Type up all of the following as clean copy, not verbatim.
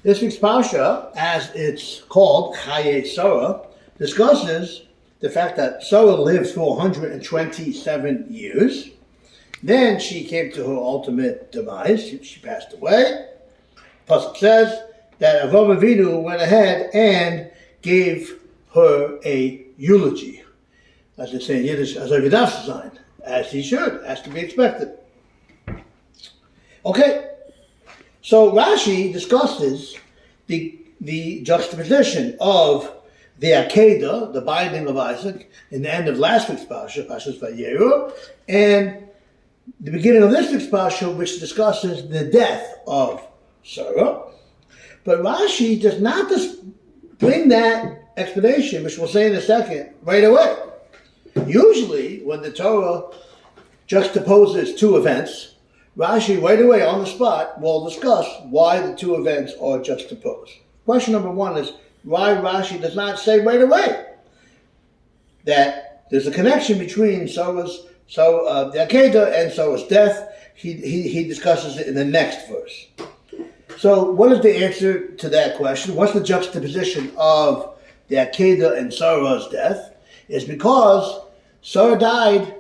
This week's parsha, as it's called, Chaya Soroh, discusses the fact that Soroh lived for 127 years. Then she came to her ultimate demise. She passed away. Pasuk says that Avraham Avinu went ahead and gave her a eulogy. As they say in Yiddish, as a Vidaf, as he should, as to be expected. Okay, so Rashi discusses the juxtaposition of the Akedah, the binding of Isaac, in the end of last week's parsha, parshas Vayera, and the beginning of this week's parsha, which discusses the death of Sarah. But Rashi does not just bring that explanation, which we'll say in a second, right away. Usually, when the Torah juxtaposes two events, Rashi right away on the spot will discuss why the two events are juxtaposed. Question number one is why Rashi does not say right away that there's a connection between the Akedah and Sarah's death. He discusses it in the next verse. So what is the answer to that question? What's the juxtaposition of the Akedah and Sarah's death? It's because Sarah died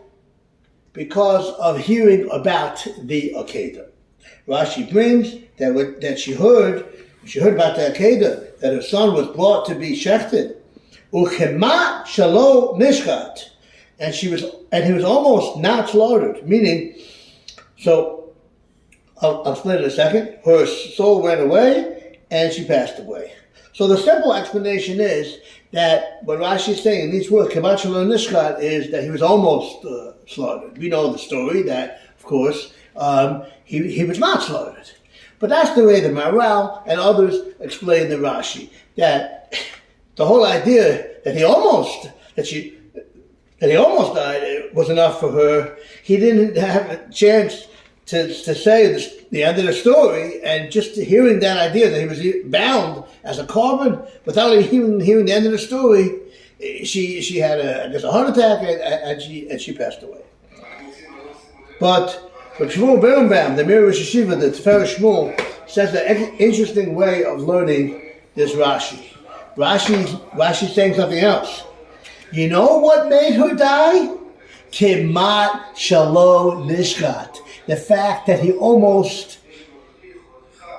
because of hearing about the Akedah. Rashi brings that she heard about the Akedah, that her son was brought to be shechted. Uchema shalo nishkat, and he was almost not slaughtered. Meaning, so I'll explain in a second. Her soul went away, and she passed away. So the simple explanation is that what Rashi is saying in these words, Kema shalo nishkat, is that he was almost slaughtered. We know the story that, of course, he was not slaughtered. But that's the way the Maral and others explain the Rashi, that the whole idea that he almost died was enough for her. He didn't have a chance to say the end of the story, and just hearing that idea that he was bound as a carbon without even hearing the end of the story, she had a heart attack and she passed away. But Shmuel Birnbaum, the Mir Yeshiva, the Tiferes Shmuel, says an interesting way of learning this Rashi. Rashi's saying something else. You know what made her die? Kemat shalo nishkat. The fact that he almost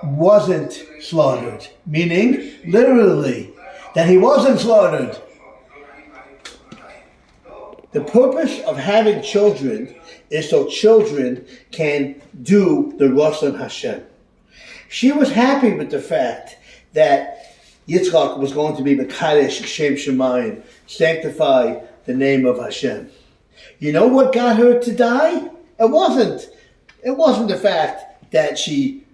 wasn't slaughtered. Meaning, literally, that he wasn't slaughtered. The purpose of having children is so children can do the Ratzon Hashem. She was happy with the fact that Yitzchak was going to be Mekadesh Shem Shemayim, sanctify the name of Hashem. You know what got her to die? It wasn't the fact that she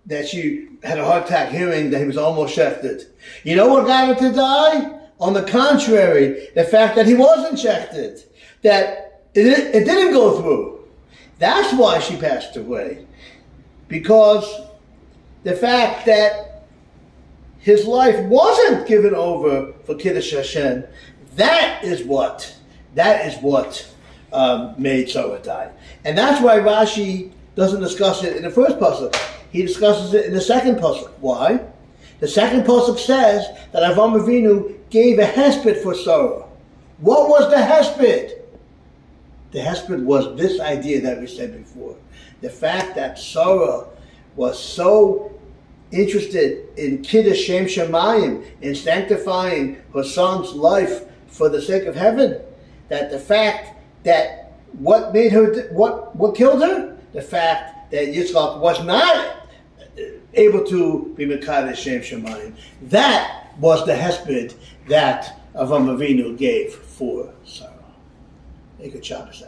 had a heart attack hearing that he was almost shechted. You know what got her to die? On the contrary, the fact that he wasn't shechted, that it didn't go through. That's why she passed away. Because the fact that his life wasn't given over for Kiddush Hashem, that is what made Sarah die. And that's why Rashi doesn't discuss it in the first pasuk. He discusses it in the second pasuk. Why? The second pasuk says that Avraham Avinu gave a hesped for Sarah. What was the hesped? The hesped was this idea that we said before. The fact that Sarah was so interested in Kiddush Shem Shemayim, in sanctifying her son's life for the sake of heaven, that the fact that what killed her? The fact that Yitzchak was not able to be Mekadesh Shem Shemayim. That was the hesped that Avraham Avinu gave for Sarah. Make a Shabbos.